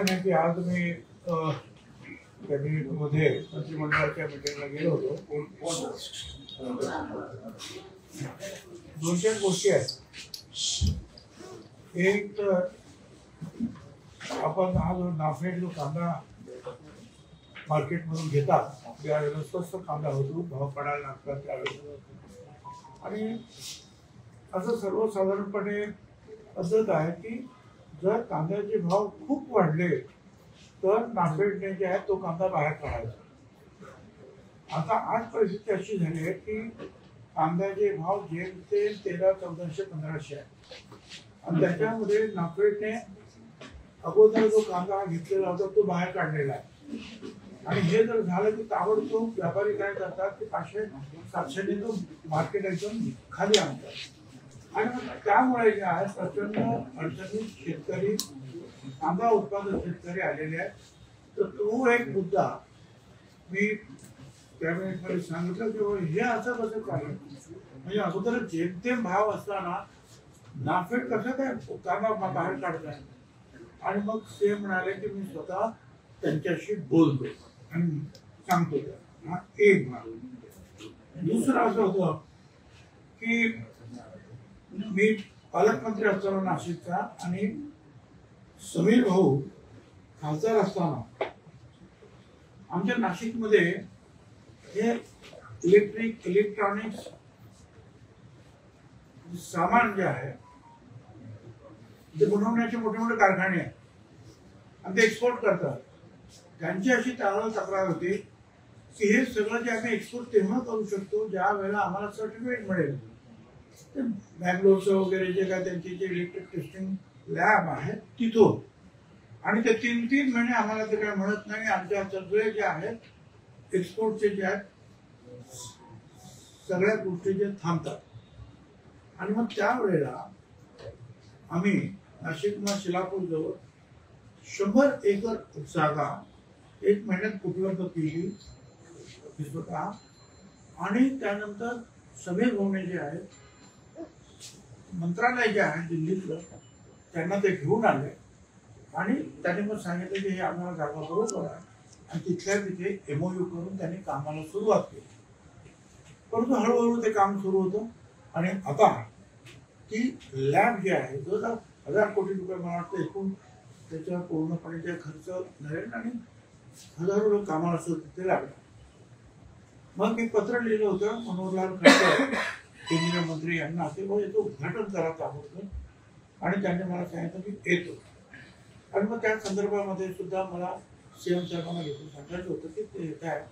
नाही की आज मी कॅबिनेटमध्ये मंत्रिमंडळाच्या मीटिंगला गेलो होतो. दोन चार गोष्टी आहेत. एक तर आपण आज नाफेड जो कांदा मार्केटमधून घेतात त्यावेळेला स्वस्त कांदा होतो, भाव पडायला लागतात त्यावेळेला. आणि असं सर्वसाधारणपणे पद्धत आहे की जर कांद्याचे भाव खूप वाढले तर नाफेडने जे आहे तो कांदा बाहेर काढायचा. आता आज परिस्थिती अशी झाली आहे की कांद्याचे भाव जेमतेम 1300-1400 आहे आणि त्याच्यामध्ये नाफेडने अगोदर जो कांदा घेतलेला होता तो बाहेर काढलेला आहे. आणि हे जर झालं की ताबडतोब व्यापारी काय करतात की 500-700 तो मार्केट एकदम खाली आणतात. आणि त्यामुळे जे आहे प्रचंड अडचणीत शेतकरी कांदा उत्पादक शेतकरी आलेले आहेत. तर तो एक मुद्दा मी कॅबिनेटमध्ये सांगितलं की हे असं कसं काय, म्हणजे अगोदर जेमतेम भाव असताना नाफेड कसं काय कांदा बाहेर काढताय. आणि मग ते म्हणाले की मी स्वतः त्यांच्याशी बोलतो आणि सांगतो. हा एक भाग. दुसरं असं होतं की मी पालकमंत्री असताना नाशिकचा आणि समीर भाऊ खासदार असताना आमच्या नाशिकमध्ये हे इलेक्ट्रॉनिक्स सामान जे आहे ते बनवण्याचे मोठे मोठे कारखाने आहेत आणि ते एक्सपोर्ट करतात. त्यांची अशी तक्रार होती की हे सगळं जे आम्ही एक्सपोर्ट तेव्हा करू शकतो ज्या वेळेला आम्हाला सर्टिफिकेट मिळेल. बँगलोरचं वगैरे जे काय त्यांची जे इलेक्ट्रिक टेस्टिंग लॅब आहे तिथून. आणि ते 3-3 महिने आम्हाला ते काय म्हणत नाही. आमच्या सगळे जे आहेत एक्सपोर्टचे जे आहेत सगळ्या गोष्टी जे थांबतात. आणि मग त्यावेळेला आम्ही नाशिकला शिलापूर जवळ 100 एकर जागा 1 महिन्यात उपलब्ध केली स्वतः. आणि त्यानंतर समीर भाऊने जे आहेत मंत्रालय जे आहे दिल्लीतलं त्यांना ते घेऊन आले आणि त्यांनी मग सांगितलं की हे आम्हाला जागा बरोबर आहे आणि तिथल्या तिथे MOU करून त्यांनी कामाला सुरुवात केली. परंतु हळूहळू ते काम सुरू होतं. आणि आता ती लॅब जी आहे 1000 कोटी रुपये मला वाटतं एकूण त्याच्या पूर्णपणे जे खर्च झाले आणि हजारो लोक कामाला सुरू तिथे लागले. मग मी पत्र लिहिलं होतं मनोहरलाल खट्टर केंद्रीय मंत्री यांना की याचं उद्घाटन करायचं होतं. आणि त्यांनी मला सांगितलं की येतो. आणि मग त्या संदर्भामध्ये सुद्धा मला CM साहेबांना भेटून सांगायचं होतं की ते काय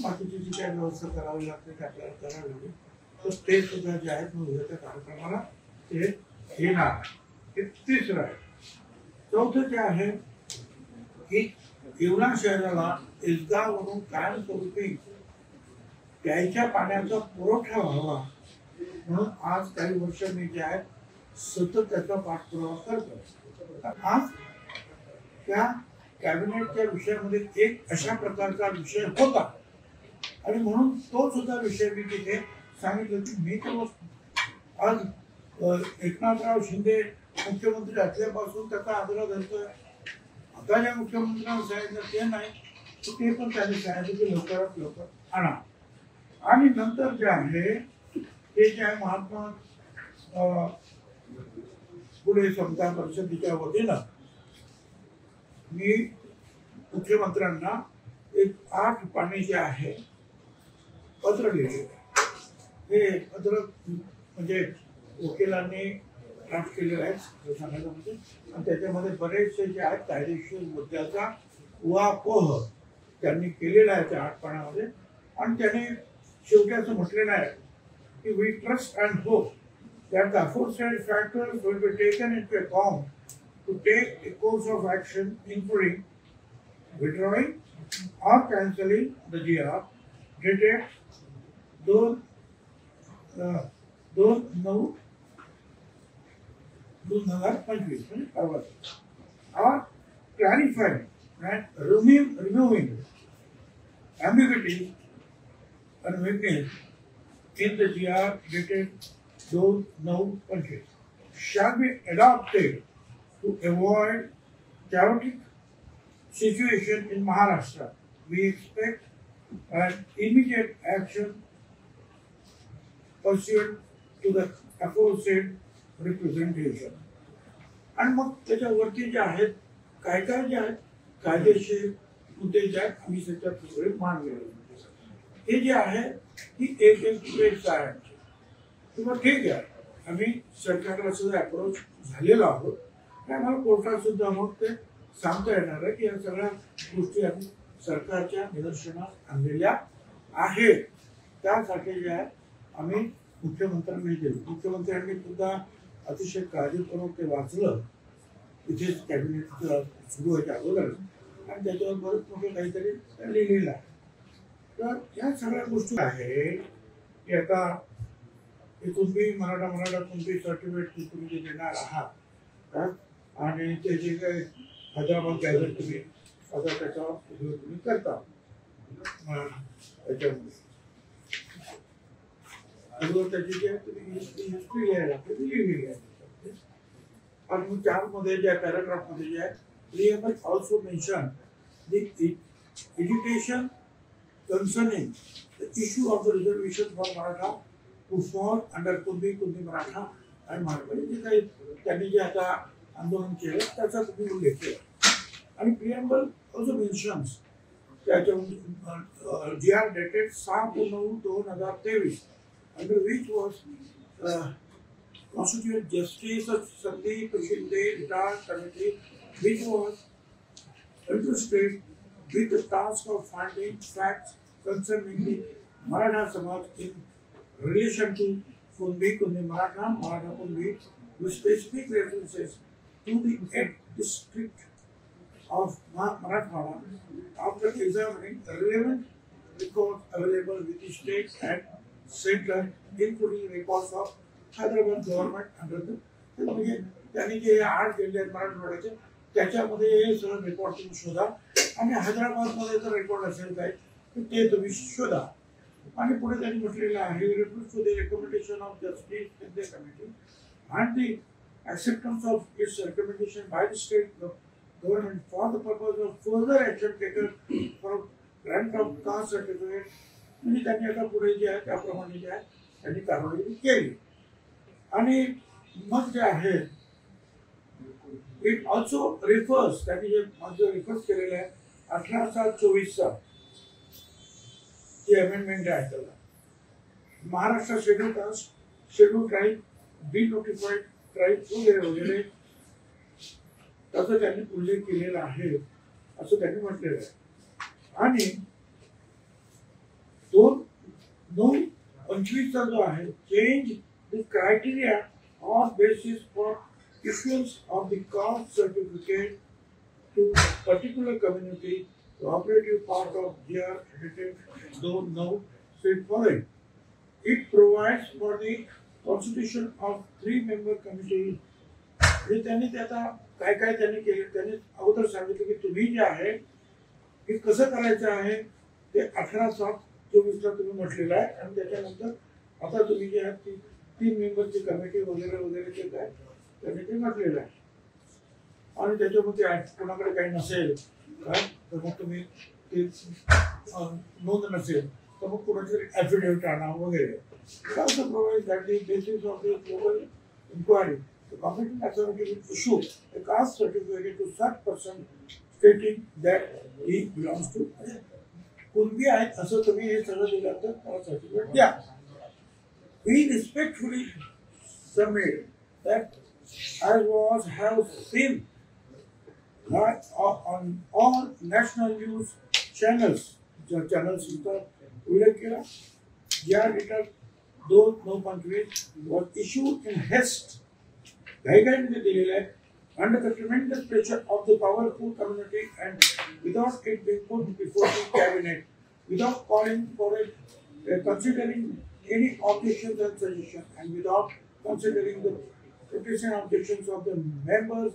बाकीची जी काय व्यवस्था करावी लागते ते आपल्याला करावी लागेल. तर ते सुद्धा जे आहेत मग उद्याच्या कार्यक्रमाला ते येणार. हे तिसरं आहे. चौथं जे आहे की येवला शहराला एसगाववरून कायमस्वरूपी प्यायच्या पाण्याचा पुरवठा व्हावा म्हणून आज काही वर्ष मी जे आहेत सतत त्याचा पाठपुरावा करतो. आज त्या कॅबिनेटच्या विषयामध्ये एक अशा प्रकारचा विषय होता आणि म्हणून तो सुद्धा विषय मी तिथे सांगितलं की मी तर आज एकनाथराव शिंदे मुख्यमंत्री असल्यापासून त्याचा आग्रह धरतोय. आता ज्या मुख्यमंत्र्यांना सांगितलं ते नाही तर ते पण त्यांनी सांगितलं की लवकरात लवकर आणा. आणि नंतर जे आहे ते जे आहे महात्मा पुढे समता परिषदेच्या वतीनं मी मुख्यमंत्र्यांना एक 8 पाने जे आहे पत्र लिहिले. हे पत्र म्हणजे वकिलांनी ड्राफ्ट केलेलं आहे सांगायचं म्हणजे. आणि त्याच्यामध्ये बरेचसे जे आहेत कायदेशीर मुद्द्याचा उहापोह त्यांनी केलेला आहे त्या 8 पानामध्ये. आणि त्याने शेवटी असं म्हटलेलं आहे की we trust and hope that the aforesaid factors will be taken into account to take a course of action including withdrawing or cancelling the GR dated 2/9/2025 or clarifying and removing ambiguities and weakness in the GR dated 2/9/25 shall be adopted to avoid chaotic situation in Maharashtra, we expect an immediate action pursuant to the aforesaid representation. आणि मग त्याच्यावरती जे आहेत काय काय जे आहेत कायदेशीर मुद्दे जे आहेत आम्ही त्याच्यात सगळे मांडले. हे जे आहे ही एक पेज आहे किंवा ठीक आहे आम्ही सरकारला सुद्धा अप्रोच झालेलो आहोत आणि आम्हाला कोर्टात सुद्धा मग ते सांगता येणार आहे की या सगळ्या गोष्टी आम्ही सरकारच्या निदर्शनास आणलेल्या आहेत. त्यासाठी जे आहे आम्ही मुख्यमंत्र्यांनी दिलं. मुख्यमंत्र्यांनी सुद्धा अतिशय काळजीपूर्वक ते वाचलं इथेच कॅबिनेट सुरू व्हायच्या अगोदर आणि त्याच्यावर बरंच मोठं काहीतरी लिहिलेलं आहे. तर या सगळ्या गोष्टी आहेत की आता हे तुम्ही मराठा तुम्ही सर्टिफिकेट तुम्ही जे देणार आहात आणि ते जे काही हैदराबाद गॅझेट तुम्ही आता त्याचा उपयोग तुम्ही करता त्याच्यामध्ये अगोदर त्याची जे तुम्ही हिस्ट्री लिहायला लागते ती लिहिलेली आहे. आणि मग त्यामध्ये ज्या पॅराग्राफमध्ये जे आहे we have also mentioned the education concerning the issue of the reservation for Maratha who fall under Kundi Maratha and Marathwadi. जे काही त्यांनी जे आता आंदोलन केलं त्याचा तुम्ही उल्लेख केला. आणि प्रिएम्बल also mentions त्याच्या जी R dated 6/9/2023 under which was Constituent Justice Sandeep Shinde Retired Committee, which was entrusted with the task of finding facts concerning the Maratha Samaj in relation to Kundi Maratha, Maratha Kundi, with specific references to the 8th district of Marathwada. After examining relevant records available with the state and central, including records of Hyderabad government under the म्हणजे त्यांनी जे 8 जिल्हे आहेत मराठवाड्याचे त्याच्यामध्ये हे सगळं record तुम्ही शोधा आणि हैदराबादमध्ये जर रेकॉर्ड असेल काय तर ते तुम्ही शोधा. आणि पुढे त्यांनी म्हटलेलं आहे reference to the recommendation of justice in the committee and the acceptance of its recommendation by the state government for the purpose of further action taken for grant of caste certificate. म्हणजे त्यांनी आता पुढे जे आहे त्याप्रमाणे जे आहे त्यांनी कारवाई केली. आणि मग जे आहे इट ऑल्सो रिफर्स त्यांनी जे माझं रिफर्स केलेलं आहे 18/7/24 जी अमेंडमेंट आहे त्याला Maharashtra schedule caste schedule tribe denotified tribe वगैरे त्याचा त्यांनी उल्लेख केलेला आहे असं त्यांनी म्हटलेलं आहे. आणि 2/9/25 जो आहे change the criteria or basis for issuance of the caste certificate to particular community. The operative part of GR edited though now said following. It provides for the constitution of 3-member committee. हे त्यांनी त्याचा काय काय त्यांनी केले त्यांनी अगोदर सांगितलं की तुम्ही जे आहे हे कसं करायचं आहे ते 18/7/24 तुम्ही म्हटलेलं आहे. आणि त्याच्यानंतर आता तुम्ही जे आहे ती 3 मेंबरची कमिटी वगैरे वगैरे ते काय त्यांनी ते म्हटलेलं आहे. आणि त्याच्यामध्ये कोणाकडे काही नसेल काय तर मग तुम्ही ते नोंद नसेल तर मग कोणाची ॲफिडेव्हिट आणा वगैरे. Also provides that the basis of the global inquiry, the competent authority will issue a caste certificate to such person stating that he belongs to Kunbi आहेत असं तुम्ही हे सगळं दिलं तर त्याला सर्टिफिकेट द्या. We respectfully submit that as was have seen on all national news channels, उल्लेख केला ज्या data 2/9/25 was issued in haste गाईडमध्ये दिलेला आहे under the tremendous pressure of the powerful community and without it being put before the cabinet, without calling for it, considering any objections and suggestions, and without considering the petition objections of the members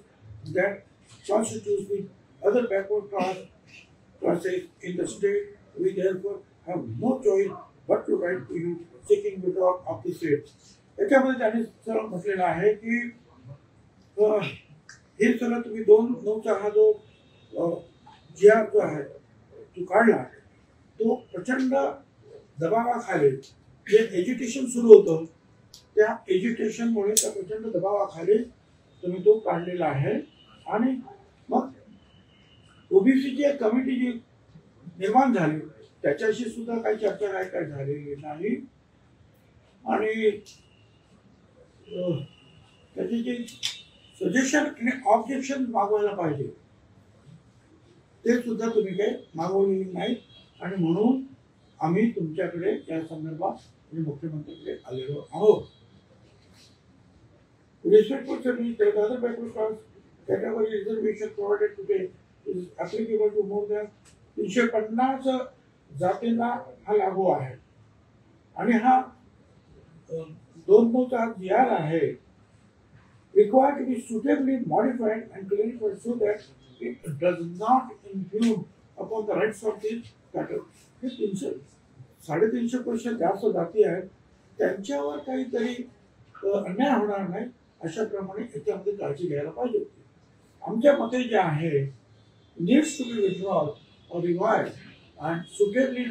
that constitutes the other backward classes in the state, we therefore have no choice but to write to you seeking withdrawal of the state. याच्यामध्ये त्यांनी सरळ म्हटलेलं आहे की हे सगळं तुम्ही 2/9 हा जो जी आर जो आहे तो काढला, तो प्रचंड दबावाखाली जे एज्युकेशन सुरू होतं त्या एज्युकेशनमुळे त्या प्रचंड दबावाखाली तुम्ही तो काढलेला आहे. आणि मग ओबीसीची एक कमिटी जी निर्माण झाली त्याच्याशी सुद्धा काही चर्चा काय झालेली नाही. आणि त्याची जे सजेशन आणि ऑब्जेक्शन मागवायला पाहिजे ते सुद्धा तुम्ही काही मागवलेली नाही. आणि म्हणून आम्ही तुमच्याकडे या संदर्भात मुख्यमंत्र्यांकडे आलेलो आहोत. Respectfully, the other backward class category reservation provided today is applicable to more than 350 जातींना हा लागू आहे. आणि हा 294 जी आर आहे required to be suitably modified and clarified so that it does not impugn upon the rights of these category. 350 पेक्षा जास्त जाती आहेत त्यांच्यावर काहीतरी अन्याय होणार नाही अशा प्रमाणे याच्यामध्ये काळजी घ्यायला पाहिजे होती. आमच्या मते जे आहे needs to be withdrawal or revised and suitably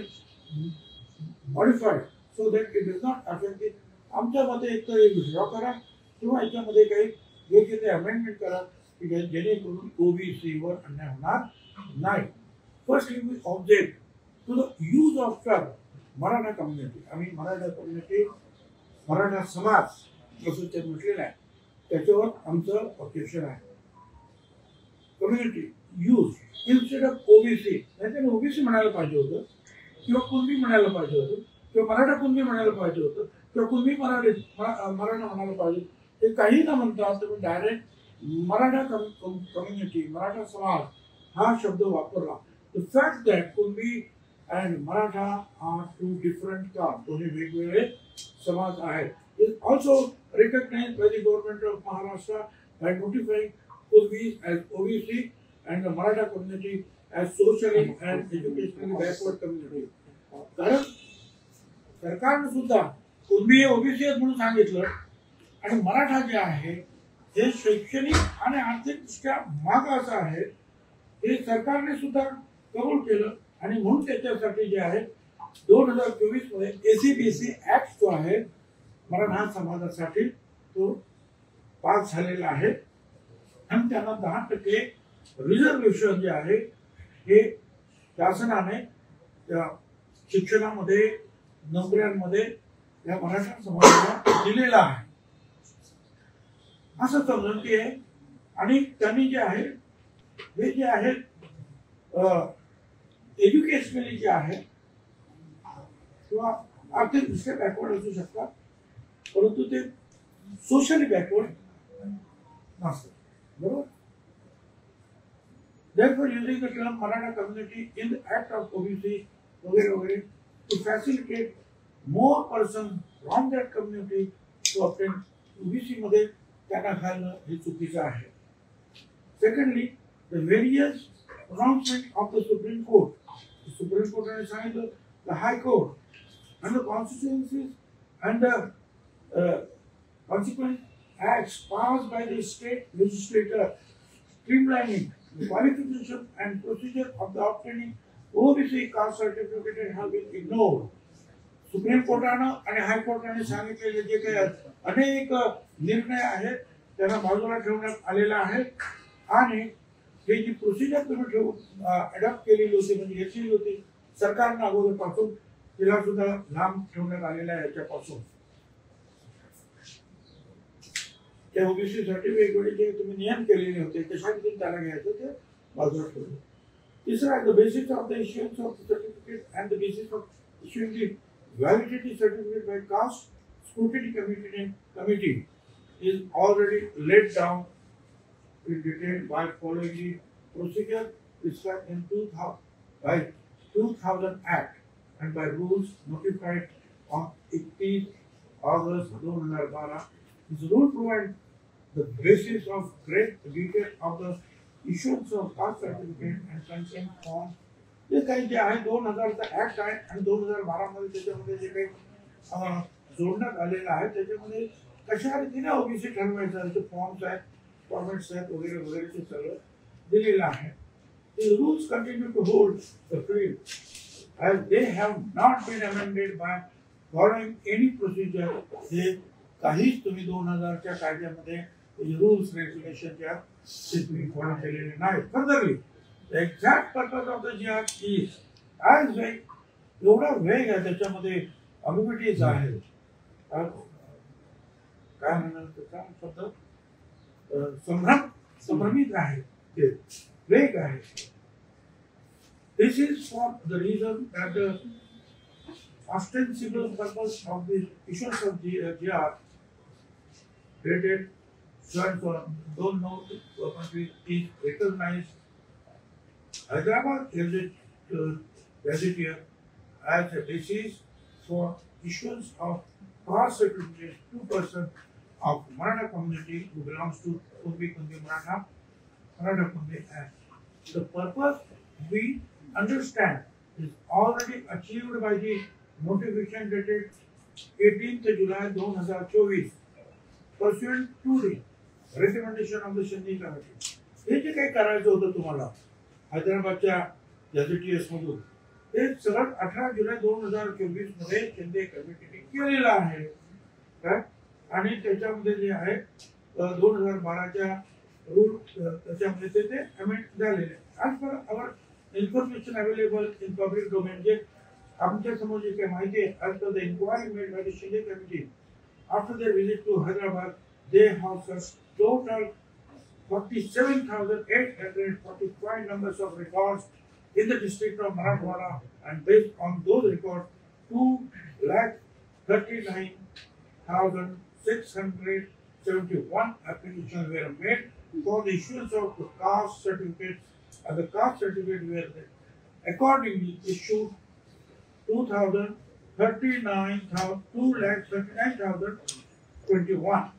modified so that it does not affect it. आमच्या मते एकतर विथड्रॉ करा किंवा याच्यामध्ये काही योग्य ते अमेंडमेंट करा की जेणेकरून ओबीसी वर अन्याय होणार नाही. Firstly we object to the use of term Maratha community. आम्ही मराठा कम्युनिटी मराठा समाज असं ते म्हटलेलं आहे त्याच्यावर आमचं ऑब्जेक्शन आहे. Community use instead of OBC, नाही ओबीसी म्हणायला पाहिजे होतं किंवा कुणबी म्हणायला पाहिजे होतं किंवा मराठा कुणबी म्हणायला पाहिजे होतं किंवा कुणबी मराठा म्हणायला पाहिजे. ते काही न म्हणता तुम्ही डायरेक्ट मराठा कम्युनिटी मराठा समाज हा शब्द वापरला. The fact that Kunbi and Maratha are two different caste, दोन्ही वेगवेगळे समाज आहेत, is also recognized by the government of Maharashtra by notifying Kurbis as OBC and the Maratha community as socially and educationally backward community. कारण सरकारने सुद्धा कुणबी हे OBC आहेत म्हणून सांगितलं आणि मराठा जे आहे हे शैक्षणिक आणि आर्थिकदृष्ट्या मागास आहे हे सरकारने सुद्धा कबूल केलं. आणि म्हणून त्याच्यासाठी जे आहे 2024 मध्ये एसीबीसी ऍक्ट जो आहे मराठा समाजासाठी तो पास झालेला आहे आणि त्यांना 10% रिझर्वेशन जे आहे हे शासनाने शिक्षणामध्ये नोकऱ्यांमध्ये या मराठा समाजाला दिलेला आहे असं समजून आहे. आणि त्यांनी जे आहे हे जे आहे एज्युकेशनली जे आहे किंवा आर्थिकदृष्ट्या बॅकवर्ड असू शकतात परंतु ते सोशली बॅकवर्ड नसतात. बरोबर. Therefore, using the term Maratha community in the act of OBC वगैरे to facilitate more persons from that community to obtain OBC मध्ये त्यांना घालणं हे चुकीचं आहे. Secondly, the various pronouncement of the Supreme Court. The Supreme Court has सांगितलं the High Court and the constituencies and the consequent acts passed by the state legislature streamlining the qualification and procedure of the obtaining OBC caste certificate have been ignored. Supreme कोर्टानं आणि हायकोर्टाने सांगितलेले जे काही अनेक निर्णय आहेत त्यांना बाजूला ठेवण्यात आलेला आहे आणि हे जी प्रोसिजर तुम्ही ठेवून अडॉप्ट केलेली होती म्हणजे घेतलेली होती सरकारनं अगोदरपासून तिला सुद्धा लांब ठेवण्यात आलेला आहे. याच्यापासून त्या ओबीसी साठी वेगवेगळे जे तुम्ही नियम केलेले होते कशासाठी त्याला घ्यायचं ते बाजूला ठेवलं. तिसरा the basis of the issuance of certificate and the basis of issuing the validity certificate by caste scrutiny committee is already laid down in detail by following the procedure prescribed in 2000 Act and by rules notified on 18 August 2012. This rule provides the basis of great detail of the issuance of caste certificate and consent form. जे काही जे आहे 2000चा act आहे आणि 2012 मध्ये त्याच्यामध्ये जे काही जोडण्यात आलेलं आहे त्याच्यामध्ये कशा रीतीने ओबीसी ठरवायचं ते फॉर्म्स आहेत फॉर्मॅट्स आहेत वगैरे वगैरे ते सगळं दिलेलं आहे. the rules continue to hold the field as they have not been amended by following any procedure. हे काहीच तुम्ही 2000च्या कायद्यामध्ये रूल्स रेग्युलेशनच्या तुम्ही फॉलो केलेले नाही. Furtherly the exact purpose of the GR is as एवढा वेग आहे त्याच्यामध्ये ambiguities आहेत. काय म्हणाल त्याचा शब्द संभ्रमित आहे, ते वेग आहे. This is for the reason that the ostensible purpose of the issuance of GR dated don't know is recognized Hyderabad Gazetteer as a basis for issuance of caste certificate to person of Maratha community who belongs to Kundi Maratha Kundi Act. The purpose we understand is already achieved by the notification dated 18th July 2024 pursuant to the recommendation of the Sindhi Committee. हे जे काही करायचं होतं तुम्हाला हैदराबादच्या गॅझेटियर्स मधून ते सगळं 18 जुलै 2024 मध्ये शिंदे कमिटीने केलेलं आहे काय. आणि त्याच्यामध्ये जे आहे 2012च्या रूल त्याच्यामध्ये ते अमेंड झालेले. As per hour information available in public domain, जे आमच्या समोर जे काही माहिती आहे, as per the inquiry made by the Shinde Committee after their visit to Hyderabad, they have searched total 47,845 numbers of records in the district of Marathwada, and based on those records 2,39,671 applications were made for the issuance of the caste certificates. And the caste certificate were accordingly issued 2,39,021.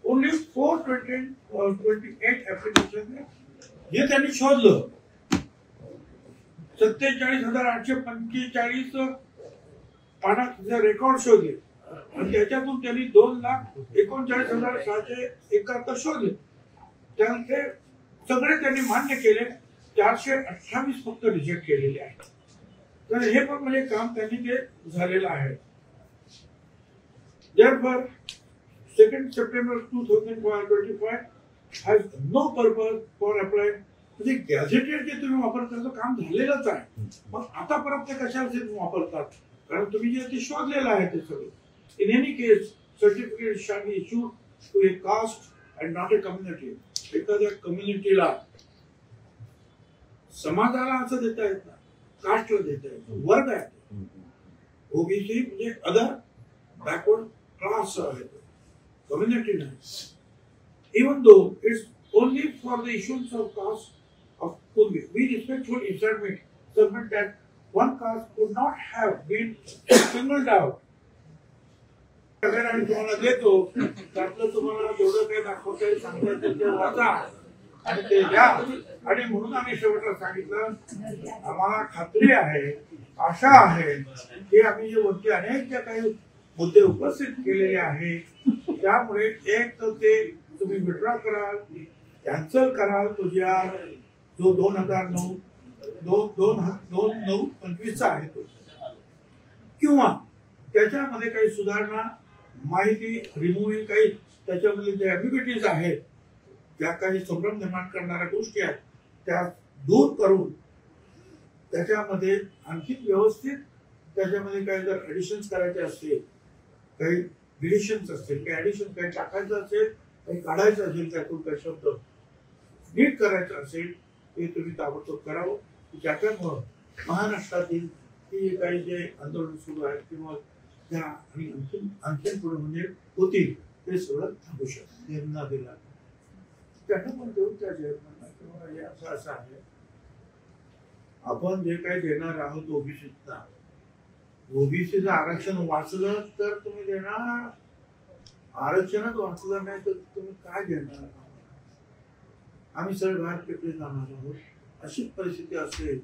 Only 428 applications हे त्यांनी शोधलं. 47,845 पानाचे record शोधले आणि त्याच्यातून त्यांनी 2,39,671 शोधले. त्यानंतर सगळे त्यांनी मान्य केले. 428 फक्त रिजेक्ट केलेले आहेत. तर हे पण म्हणजे काम त्यांनी ते झालेलं आहे. Therefore, 2nd September 2025 has no purpose for applying. म्हणजे गॅझेटेड जे तुम्ही वापरता काम झालेलंच आहे. मग आता परत ते कशाला वापरतात, कारण तुम्ही जे ते शोधलेलं आहे ते सगळं. In any case, certificate shall be issued to a caste and not a community. एखाद्या कम्युनिटीला समाजाला असं देता येत नाही, कास्टला देता येत, वर्ग आहे. ओबीसी म्हणजे अदर बॅकवर्ड क्लास आहे, कम्युनिटी नाही. Even though it's only for the issuance of caste of Kunbi, we respectfully submit that one caste could not have been singled out. आम्ही तुम्हाला देतो, त्यातलं तुम्हाला जेवढं काही दाखवता येईल सांगता येईल ते वाचा आणि ते द्या. आणि म्हणून आम्ही शेवटला सांगितलं, आम्हाला खात्री आहे, आशा आहे की आम्ही जे वरती अनेक ज्या काही मुद्दे उपस्थित केलेले आहेत त्यामुळे एक तर ते तुम्ही विड्रॉ कराल, कॅन्सल कराल तो जो 2009-25 आहे तो, किंवा त्याच्यामध्ये काही सुधारणा, माहिती रिमूव्हिंग, काही त्याच्यामध्ये जे ॲम्बिग्युइटीज आहेत, ज्या काही संभ्रम निर्माण करणाऱ्या गोष्टी आहेत त्या दूर करून त्याच्यामध्ये आणखी व्यवस्थित त्याच्यामध्ये काही जर ॲडिशन्स करायचे असतील, काही डिलिशन्स असतील, काही ॲडिशन काही टाकायचं असेल, काही काढायचं असेल, त्यातून काही शब्द नीट करायचं असेल ते तुम्ही ताबडतोब करावं. ज्याच्यामुळं महाराष्ट्रातील ही काही जे आंदोलन सुरू आहे किंवा त्या आणि आणखीन पुढे म्हणजे होतील ते सगळं थांबू शकतं. निर्णय दिला त्यांना पण देऊन त्या चेअरमॅनला किंवा हे असं आहे, आपण जे काही देणार आहोत ओबीसीला, ओबीसीचं आरक्षण वाचलं तर तुम्ही देणार, आरक्षणच वाचलं नाही तर तुम्ही काय देणार. आम्ही सगळे बाहेर पेटले जाणार आहोत. अशी परिस्थिती असेल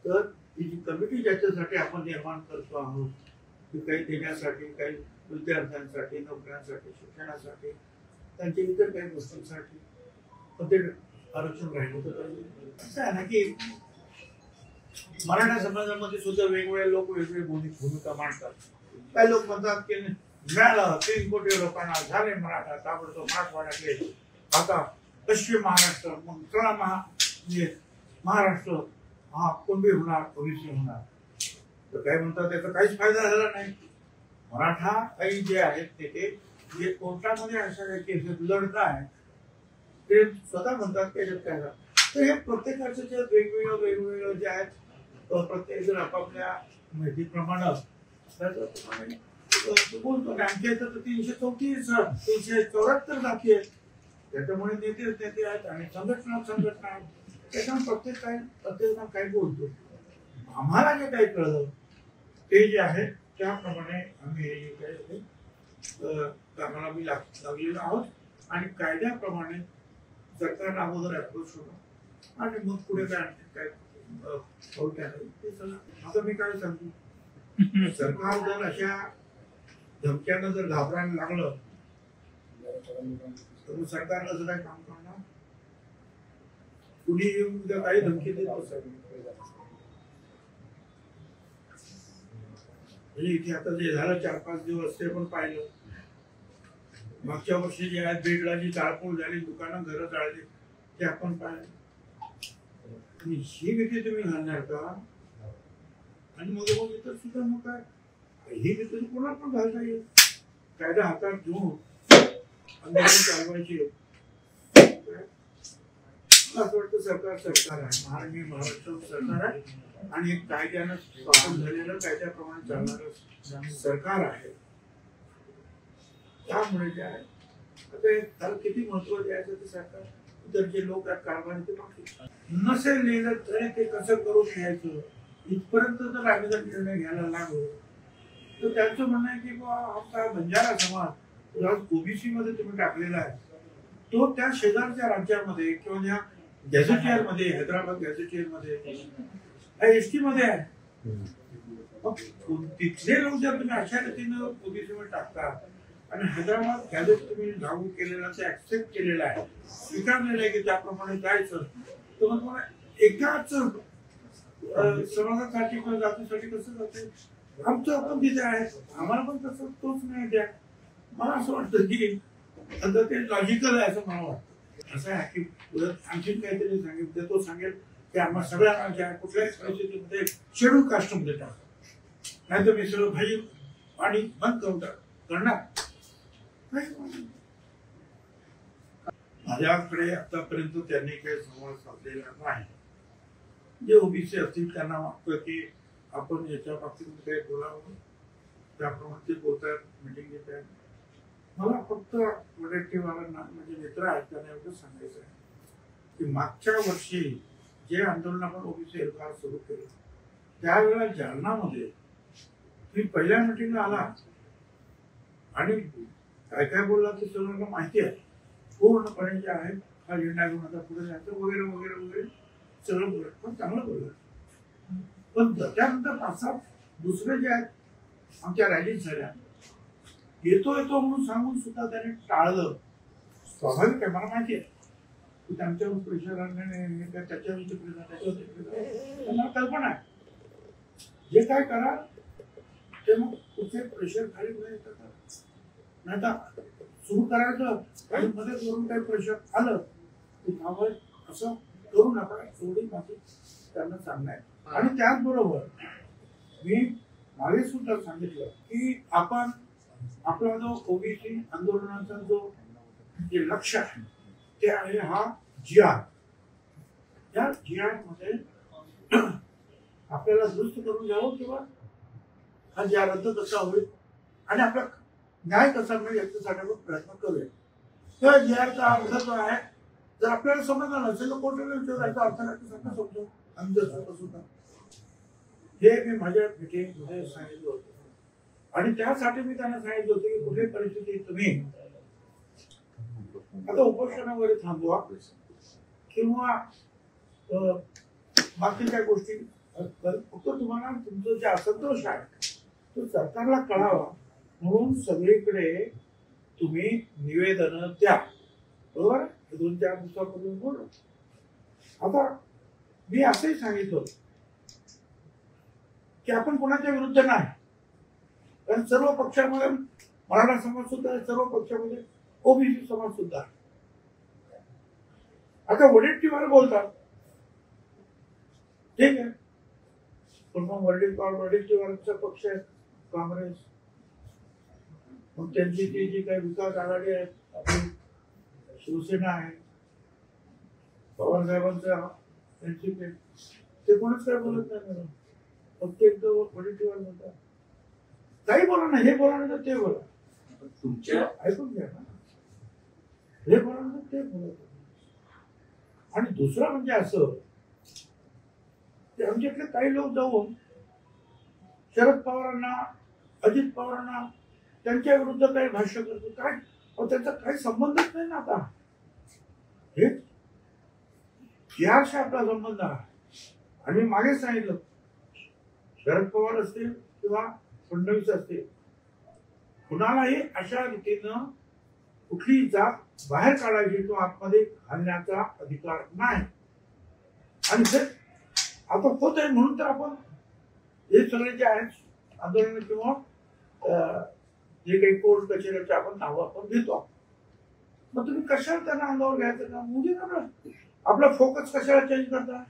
तर ही जी कमिटी ज्याच्यासाठी आपण निर्माण करतो आहोत की काही देण्यासाठी, काही विद्यार्थ्यांसाठी, नोकऱ्यांसाठी, शिक्षणासाठी, त्यांच्या इतर काही गोष्टींसाठी, पण ते आरक्षण राहिलं तर पाहिजे. असं आहे ना की मराठा समाजामध्ये सुद्धा वेगवेगळे लोक वेगवेगळी भूमिका मांडतात. काही लोक म्हणतात की मिळालं 3 कोटी लोकांना झाले मराठा, ताबडतोब मराठवाड्यातले आता पश्चिम महाराष्ट्र, मग चला महाराष्ट्र हा कुणबी होणार, ओबीसी होणार. तर काय म्हणतात त्याचा काहीच फायदा झाला नाही. मराठा काही जे आहेत ते जे कोर्टामध्ये अशा काही केसेस लढताय ते स्वतः म्हणतात त्याच्यात काय झालं. तर हे प्रत्येकाचं जे वेगवेगळं जे आहेत प्रत्येक जण आपापल्या माहितीप्रमाणे बोलतो. आमच्या इथं 334 374 जाती आहेत. त्याच्यामुळे नेते आहेत आणि संघटना आहेत. त्याच्यामुळे प्रत्येक काही बोलतो. आम्हाला जे काही कळलं ते जे आहे त्याप्रमाणे आम्ही हे काही कामाला मी लागलेलो आहोत आणि कायद्याप्रमाणे सरकार अगोदर अप्रोच होणं आणि मग पुढे काय काय आता मी काय सांगतो, सरकार जर अशा धमक्यानं जर घाबरायला लागलं तर मग सरकारला जर काय काम करणार. कुणी येऊन उद्या काही धमकी देत असेल म्हणजे इथे आता जे झालं 4-5 दिवस ते पण पाहिलं. मागच्या वर्षी जे आहेत बीडला जी जाळपोळ झाली, दुकानं घरं जाळली ते आपण पाहिलं. ही भीती तुम्ही घालणार का? आणि मग इतर सुद्धा मग काय ही भीती कोणाला पण घालता येईल. कायदा हातात घेऊन आंदोलन चालवायचे. असं वाटतं सरकार आहे. महाराष्ट्र सरकार आहे आणि एक कायद्यानं स्थापन झालेलं कायद्याप्रमाणे चालणारं सरकार आहे. त्यामुळे जे आहे त्याला किती महत्व द्यायचं ते सरकार तर जे लोक आहेत कारभारी ते नसेल लिहिलं तरी ते कसं करून घ्यायचं इथपर्यंत जर आम्ही जर निर्णय घ्यायला लागलो तर त्यांचं म्हणणं आहे की आमचा बंजारा समाज आज ओबीसी मध्ये तुम्ही टाकलेला आहे तो त्या शेजारच्या राज्यामध्ये किंवा ज्या गॅझेटियर मध्ये हैदराबाद गॅझेटियर मध्ये एसटी मध्ये आहे. तिथले लोक जर तुम्ही अशा रीतीनं ओबीसी मध्ये टाकता आणि हैदराबाद गॅझेट तुम्ही लागू केलेला ते ऍक्सेप्ट केलेला आहे स्वीकारलेलं आहे की त्याप्रमाणे जायचं तर मग तुम्हाला एकाच समाजासाठी किंवा जातीसाठी कसं जाते. आमचं आपण तिथे आहे आम्हाला पण तसं तोच नाही द्या. मला असं वाटतं की आता ते लॉजिकल आहे असं मला वाटतं. असं आहे की आणखीन काहीतरी सांगितलं तो सांगेल की आम्हाला सगळ्या कुठल्याही परिस्थितीमध्ये शेड्यूल कास्टमध्ये टाकतो नाही तर मी सगळं भाई पाणी बंद करून करणार. माझ्याकडे आतापर्यंत त्यांनी काही संवाद साधलेला नाही. जे ओबीसी असतील त्यांना वाटतं की आपण याच्या बाबतीत काही बोलावं त्याप्रमाणे ते बोलतात मिटिंग घेत आहेत. मला फक्त वडेट्टीवारांना म्हणजे मित्र आहेत त्यांना एवढं सांगायचं आहे की मागच्या वर्षी जे आंदोलन आपण ओबीसी एल्गार सुरू केलं त्यावेळेला जालनामध्ये मी पहिल्या मिटिंगला आला आणि काय काय बोलला ते सगळ्यांना माहिती आहे पूर्णपणे जे आहे हा झेंडा घेऊन आता पुढे जायचं वगैरे वगैरे वगैरे सगळं बोलत पण चांगलं बोललं. पण त्यानंतर 5-7 दुसरे जे आहेत आमच्या रॅलीत झाल्या येतो म्हणून सांगून सुद्धा त्याने टाळलं. स्वाभाविक आहे मला माहिती आहे की त्यांच्यावर प्रेशर आणणे त्याच्यावर त्यांना कल्पना आहे जे काय करा ते मग कुठे प्रेशर खाली नाही तर सुरू करायचं आणि मदत करून काही प्रेशर आलं की थांबवाय असं करू नका एवढी माझी त्यांना सांगणं आहे. आणि त्याचबरोबर मी मागे सुद्धा सांगितलं की आपण आपला जो ओबीसी आंदोलनाचा जो जे लक्ष आहे ते आहे हा GR. या GR मध्ये आपल्याला दुरुस्त करून घ्यावं किंवा हा GR रद्द कसा होईल आणि आपला न्याय कसा मिळेल याच्यासाठी आपण प्रयत्न करूया. त्या GRचा अर्थ जो आहे जर आपल्याला समजलं नसेल तर कोर्टाला विचारायचा अर्थ नाही समजू आम्ही जर सुद्धा हे मी माझ्या मीटिंगमध्ये सांगितलं होतं. आणि त्यासाठी मी त्यांना सांगितलं होतं की कुठली परिस्थिती तुम्ही आता उपोषण वगैरे थांबवा किंवा बाकीच्या गोष्टी फक्त तुम्हाला तुमचं जे असंतोष आहे तो सरकारला कळावा म्हणून सगळीकडे तुम्ही निवेदन द्या. बरोबर 2-4 दिवसापूर्वी बोलू आता मी असंही सांगितलं की आपण कोणाच्या विरुद्ध नाही, कारण सर्व पक्षामध्ये मराठा समाज सुद्धा आहे, सर्व पक्षामध्ये ओबीसी समाज सुद्धा आहे. आता वडेट्टीवार बोलतात, ठीक आहे, पण मग वडेट्टीवारांचा पक्ष आहे काँग्रेस, मग त्यांची ती जी काही विकास आघाडी आहे आपली शिवसेना आहे, पवार साहेबांचा त्यांची ते कोणच काय बोलत नाही. फक्त एक वडेट्टीवार बोलतात, काही बोला ना, हे बोला ना ते बोला, तुमच्या ऐकून घ्या ना, हे बोला ना ते बोलत. आणि दुसरं म्हणजे असं की आमच्यातले काही लोक जाऊन शरद पवारांना, अजित पवारांना त्यांच्या विरुद्ध काही भाष्य करतो, काय त्याचा काही संबंधच नाही ना. आता हे याशी आपला संबंध आहे. आणि मागे सांगितलं, शरद पवार असतील किंवा फडणवीस असतील, कुणालाही अशा रीतीनं कुठली जात बाहेर काढायची किंवा आतमध्ये घालण्याचा अधिकार नाही. आणि ते आता होत आहे म्हणून तर आपण हे सगळे जे आहेत आंदोलन किंवा जे काही कोर्ट कचेऱ्याचे आपण नावं आपण घेतो, मग तुम्ही कशाला त्यांना अंगावर घ्यायचं का? म्हणजे आपला फोकस कशाला चेंज करता?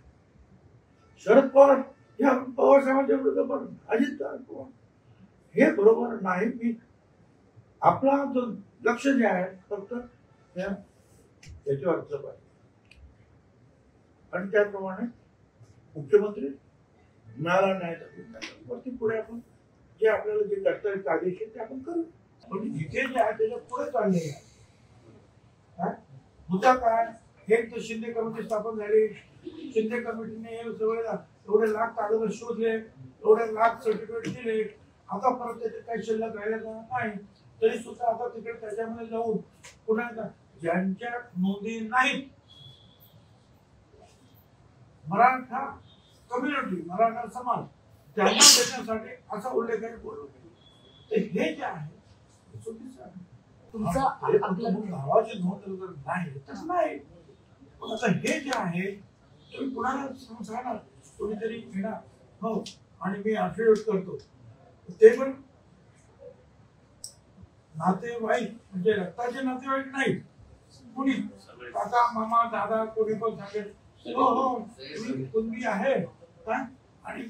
शरद पवार या पवार साहेबांच्या विरुद्ध पण अजित पवार हे बरोबर नाही. मी आपला जो लक्ष जे आहे फक्त त्याच्यावर असलं पाहिजे. आणि त्याप्रमाणे मुख्यमंत्री मिळाला नाही तर पुढे आपण जे आपल्याला जे करता येईल कायदेशीर ते आपण करू. पण इथे जे आहे त्याच्या पुढे चालले आहे. मुद्दा काय, हे तर शिंदे कमिटी स्थापन झाली, शिंदे कमिटीने हे सगळे एवढे लाख कागद शोधले, एवढे लाख सर्टिफिकेट दिले, आता परत त्याचे काही शिल्लक राहिले नाही, तरी सुद्धा आता तिकडे त्याच्यामध्ये जाऊन पुन्हा ज्यांच्या नोंदी नाहीत, मराठा कम्युनिटी, मराठा समाज, त्यांना देण्यासाठी असा उल्लेख आहे बोलू. तर हे जे आहे चुकीचं आहे. गावाची नोंद जर नाही तर नाही. पण आता हे जे आहे तुम्ही कुणाला सांगणार, कोणीतरी घेणार हो आणि मी अफिडेव्हिट करतो, ते पण नातेवाईक म्हणजे रक्ताचे नातेवाईक नाही, कुणी काका मामा दादा कोणी पण सांगेल हो हो कुणबी आहे आणि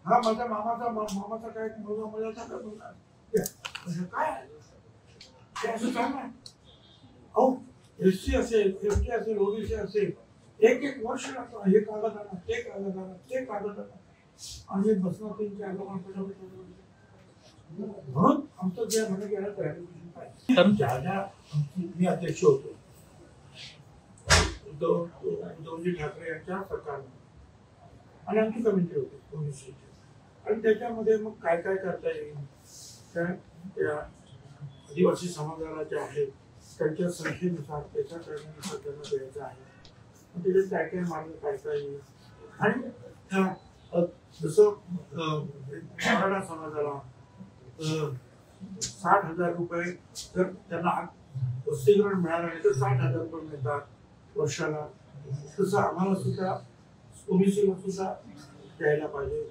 हा माझ्या मामाचा काय मुलगा काय असं चालणार. अहो एससी असेल, एसटी असेल, ओबीसी असेल, एक एक वर्ष लागतो. हे कागद आणा, ते कागद आणा, ते कागद आणा, आणि बसणार 3-4 लोकांकडे. म्हणून आमचं जे म्हणणं गेलं क्लॅरिफिकेशन पाहिजे. ज्या ज्या मी अध्यक्ष होतो उद्धवजी ठाकरे यांच्या सरकारमध्ये, आणि आमची कमिटी होती 1900, आणि त्याच्यामध्ये मग काय काय करता येईल, त्या आदिवासी समाजाला जे आहे त्यांच्या संख्येनुसार त्याच्या करण्यानुसार त्यांना द्यायचं आहे, त्याच्यात काय काय मार्ग काढता येईल. आणि जसं मराठा समाजाला 60,000 रुपये जर त्यांना वसतिगृह मिळालं नाही तर 60,000 रुपये मिळतात वर्षाला, तसं आम्हाला सुद्धा ओबीसीला सुद्धा द्यायला पाहिजे.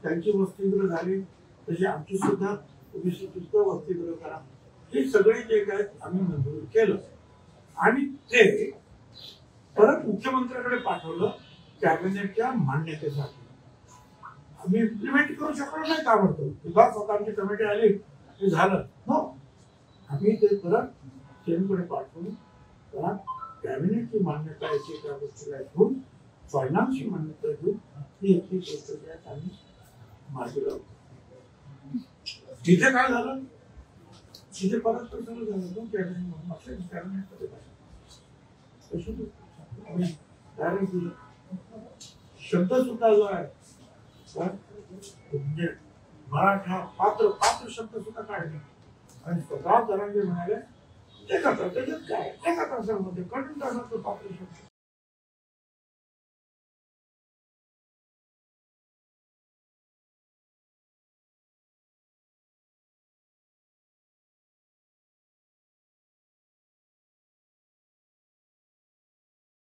त्यांची वसतिगृह झाली तशी आमची सुद्धा ओबीसी सुद्धा वसतिगृह करा. हे सगळे जे काय आम्ही मंजूर केलं आणि ते परत मुख्यमंत्र्यांकडे पाठवलं कॅबिनेटच्या मान्यतेसाठी. आम्ही इम्प्लिमेंट करू शकलो नाही, का म्हणतो विभाग स्वतःची कमिटी आली हे झालं हो, आम्ही ते परत सीएमकडे पाठवून कॅबिनेटची मान्यता याची त्या गोष्टीला घेऊन फायनान्सची मान्यता घेऊन ही एक गोष्ट त्यात आम्ही मार्गी लावतो. तिथे काय झालं, तिथे परत सगळं झालं तो कॅबिनेटमध्ये शब्द सुद्धा जो आहे म्हणजे मराठा पात्र शब्द सुद्धा काढले आणि स्वतः जरांगे म्हणाले एका तासामध्ये कठीण तासाचं पात्र शब्द